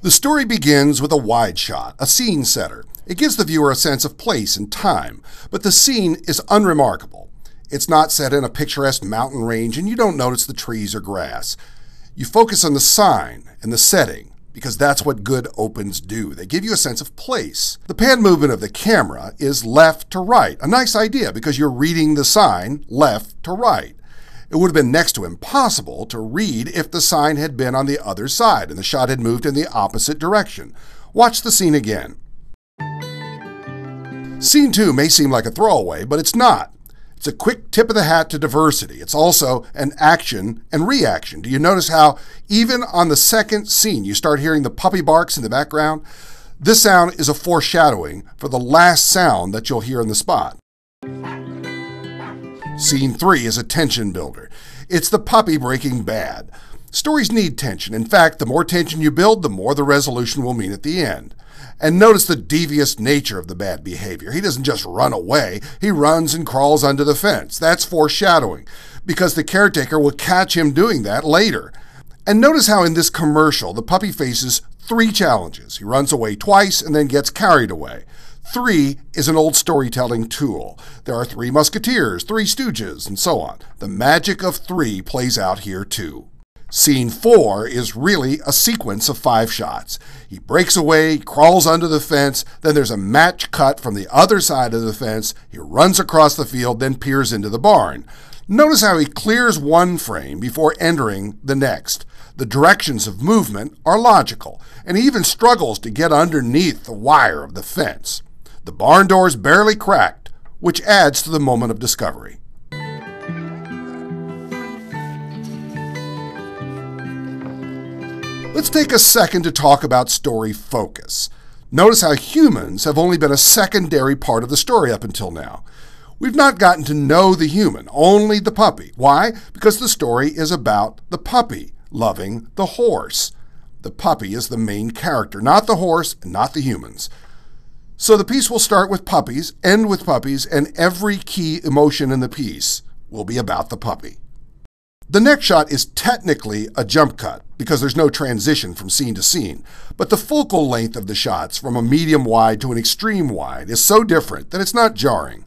The story begins with a wide shot, a scene setter. It gives the viewer a sense of place and time, but the scene is unremarkable. It's not set in a picturesque mountain range and you don't notice the trees or grass. You focus on the sign and the setting, because that's what good opens do. They give you a sense of place. The pan movement of the camera is left to right, a nice idea because you're reading the sign left to right. It would have been next to impossible to read if the sign had been on the other side and the shot had moved in the opposite direction. Watch the scene again. Scene 2 may seem like a throwaway, but it's not. It's a quick tip of the hat to diversity. It's also an action and reaction. Do you notice how even on the second scene you start hearing the puppy barks in the background? This sound is a foreshadowing for the last sound that you'll hear in the spot. Scene 3 is a tension builder. It's the puppy breaking bad. Stories need tension. In fact, the more tension you build, the more the resolution will mean at the end. And notice the devious nature of the bad behavior. He doesn't just run away. He runs and crawls under the fence. That's foreshadowing, because the caretaker will catch him doing that later. And notice how in this commercial, the puppy faces 3 challenges. He runs away twice and then gets carried away. 3 is an old storytelling tool. There are 3 musketeers, 3 stooges, and so on. The magic of 3 plays out here too. Scene 4 is really a sequence of 5 shots. He breaks away, crawls under the fence, then there's a match cut from the other side of the fence, he runs across the field, then peers into the barn. Notice how he clears one frame before entering the next. The directions of movement are logical, and he even struggles to get underneath the wire of the fence. The barn door's barely cracked, which adds to the moment of discovery. Let's take a second to talk about story focus. Notice how humans have only been a secondary part of the story up until now. We've not gotten to know the human, only the puppy. Why? Because the story is about the puppy loving the horse. The puppy is the main character, not the horse, not the humans. So the piece will start with puppies, end with puppies, and every key emotion in the piece will be about the puppy. The next shot is technically a jump cut because there's no transition from scene to scene, but the focal length of the shots from a medium wide to an extreme wide is so different that it's not jarring.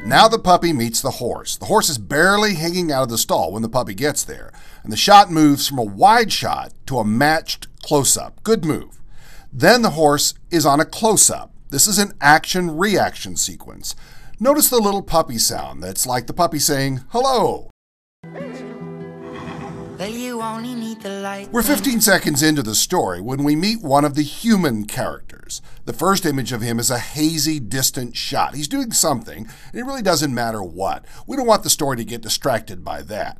Now the puppy meets the horse. The horse is barely hanging out of the stall when the puppy gets there, and the shot moves from a wide shot to a matched close-up. Good move. Then the horse is on a close-up. This is an action-reaction sequence. Notice the little puppy sound that's like the puppy saying, hello. We're 15 seconds into the story when we meet one of the human characters. The first image of him is a hazy, distant shot. He's doing something, and it really doesn't matter what. We don't want the story to get distracted by that.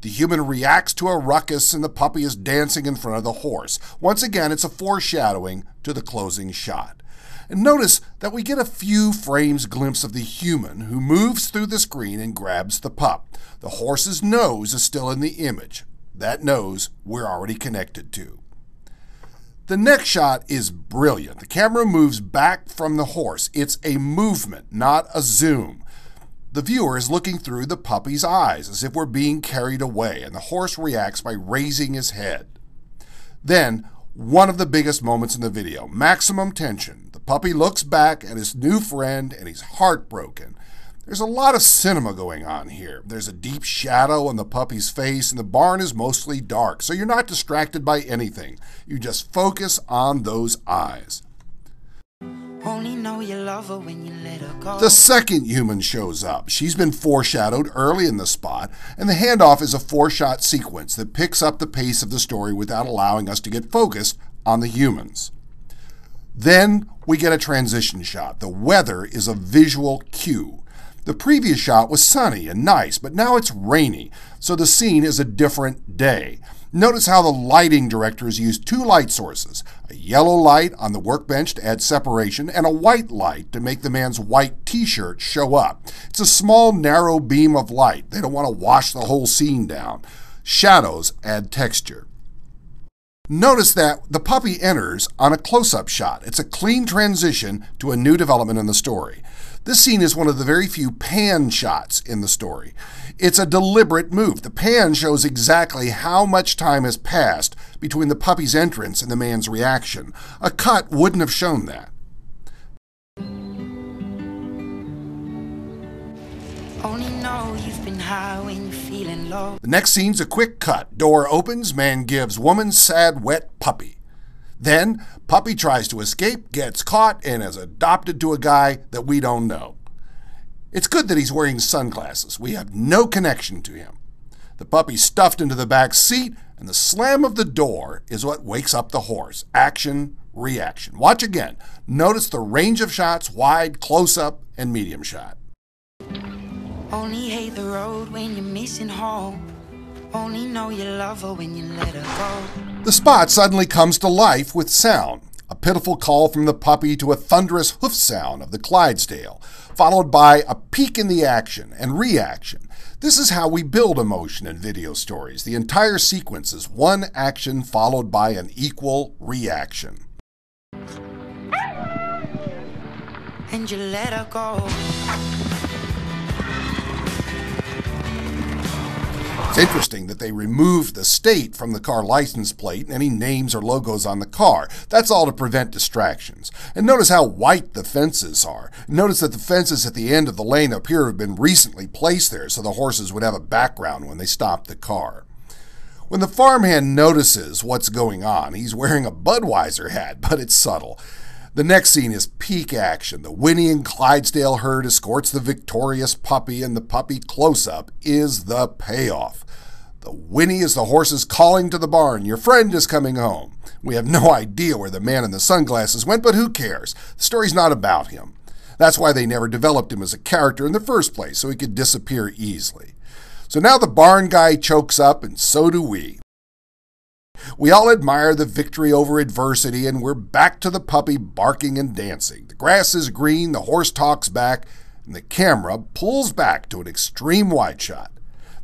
The human reacts to a ruckus and the puppy is dancing in front of the horse. Once again, it's a foreshadowing to the closing shot. And notice that we get a few frames glimpse of the human who moves through the screen and grabs the pup. The horse's nose is still in the image. That nose we're already connected to. The next shot is brilliant. The camera moves back from the horse. It's a movement, not a zoom. The viewer is looking through the puppy's eyes as if we're being carried away, and the horse reacts by raising his head. Then, one of the biggest moments in the video, maximum tension. The puppy looks back at his new friend and he's heartbroken. There's a lot of cinema going on here. There's a deep shadow on the puppy's face and the barn is mostly dark, so you're not distracted by anything. You just focus on those eyes. Only know you love her when you let her go. The second human shows up. She's been foreshadowed early in the spot, and the handoff is a 4-shot sequence that picks up the pace of the story without allowing us to get focused on the humans. Then we get a transition shot. The weather is a visual cue. The previous shot was sunny and nice, but now it's rainy, so the scene is a different day. Notice how the lighting directors used 2 light sources, a yellow light on the workbench to add separation and a white light to make the man's white t-shirt show up. It's a small, narrow beam of light. They don't want to wash the whole scene down. Shadows add texture. Notice that the puppy enters on a close-up shot. It's a clean transition to a new development in the story. This scene is one of the very few pan shots in the story. It's a deliberate move. The pan shows exactly how much time has passed between the puppy's entrance and the man's reaction. A cut wouldn't have shown that. Only know you've been high when you're feeling low. The next scene's a quick cut. Door opens, man gives woman sad, wet puppy. Then, puppy tries to escape, gets caught, and is adopted to a guy that we don't know. It's good that he's wearing sunglasses. We have no connection to him. The puppy's stuffed into the back seat, and the slam of the door is what wakes up the horse. Action, reaction. Watch again. Notice the range of shots, wide, close-up, and medium shot. Only hate the road when you're missing home. Only know you love her when you let her go. The spot suddenly comes to life with sound. A pitiful call from the puppy to a thunderous hoof sound of the Clydesdale, followed by a peak in the action and reaction. This is how we build emotion in video stories. The entire sequence is one action followed by an equal reaction. And you let her go. It's interesting that they removed the state from the car license plate and any names or logos on the car. That's all to prevent distractions. And notice how white the fences are. Notice that the fences at the end of the lane appear to have been recently placed there so the horses would have a background when they stopped the car. When the farmhand notices what's going on, he's wearing a Budweiser hat, but it's subtle. The next scene is peak action. The whinnying Clydesdale herd escorts the victorious puppy, and the puppy close-up is the payoff. The whinny is the horses calling to the barn, "Your friend is coming home." We have no idea where the man in the sunglasses went, but who cares? The story's not about him. That's why they never developed him as a character in the first place, so he could disappear easily. So now the barn guy chokes up, and so do we. We all admire the victory over adversity, and we're back to the puppy barking and dancing. The grass is green, the horse talks back, and the camera pulls back to an extreme wide shot.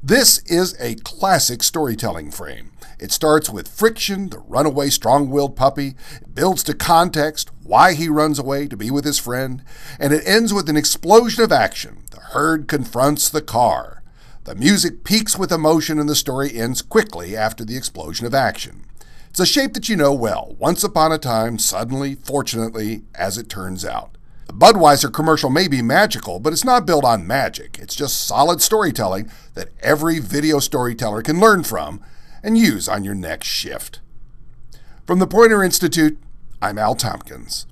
This is a classic storytelling frame. It starts with friction, the runaway strong-willed puppy. It builds to context, why he runs away to be with his friend, and it ends with an explosion of action. The herd confronts the car. The music peaks with emotion and the story ends quickly after the explosion of action. It's a shape that you know well. Once upon a time, suddenly, fortunately, as it turns out. The Budweiser commercial may be magical, but it's not built on magic. It's just solid storytelling that every video storyteller can learn from and use on your next shift. From the Poynter Institute, I'm Al Tompkins.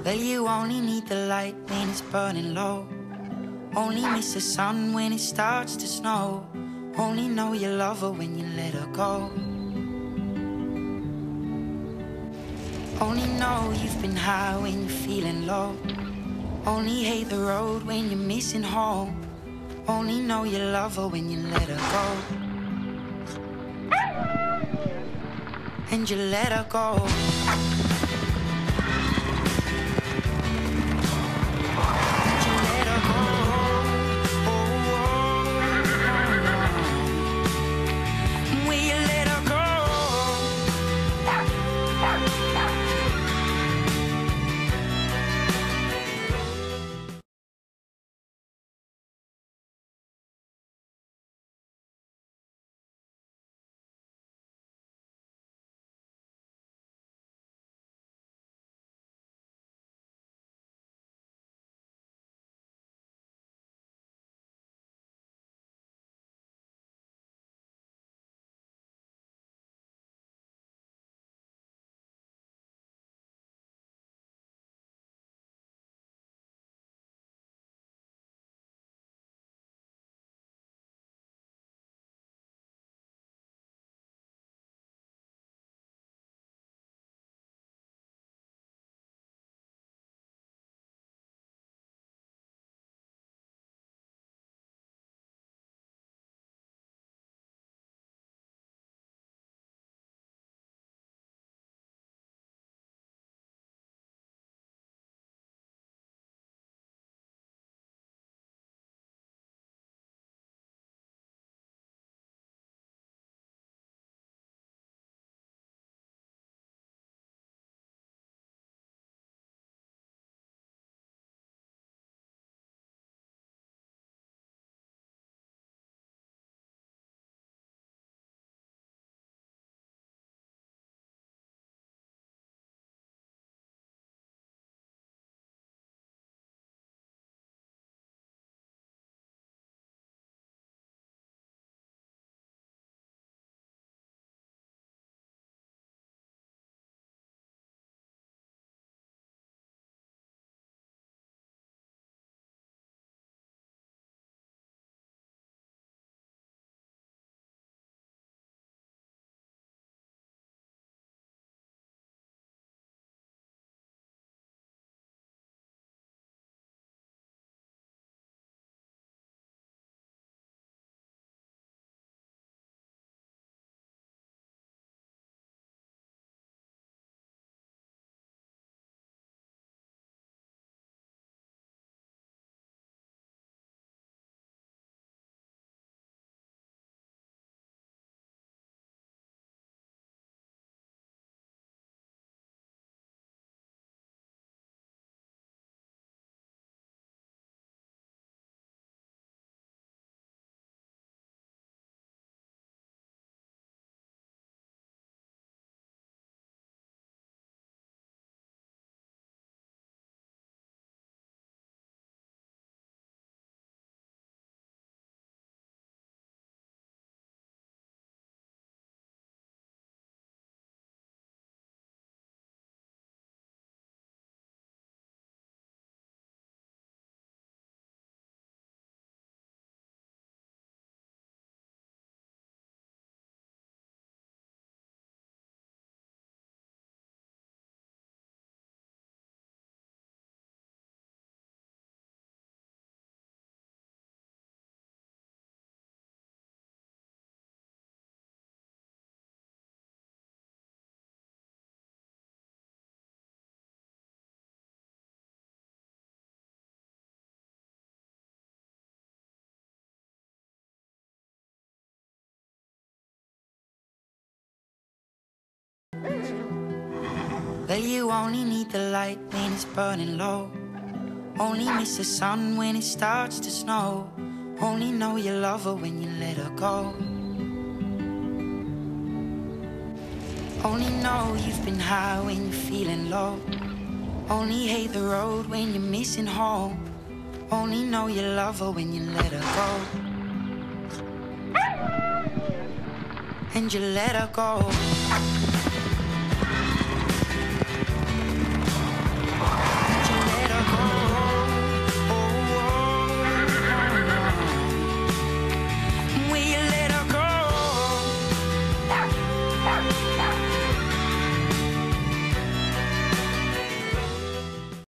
Well, you only need the light when it's burning low. Only miss the sun when it starts to snow. Only know you love her when you let her go. Only know you've been high when you're feeling low. Only hate the road when you're missing home. Only know you love her when you let her go. And you let her go. Well, you only need the light when it's burning low. Only miss the sun when it starts to snow. Only know you love her when you let her go. Only know you've been high when you're feeling low. Only hate the road when you're missing home. Only know you love her when you let her go. And you let her go.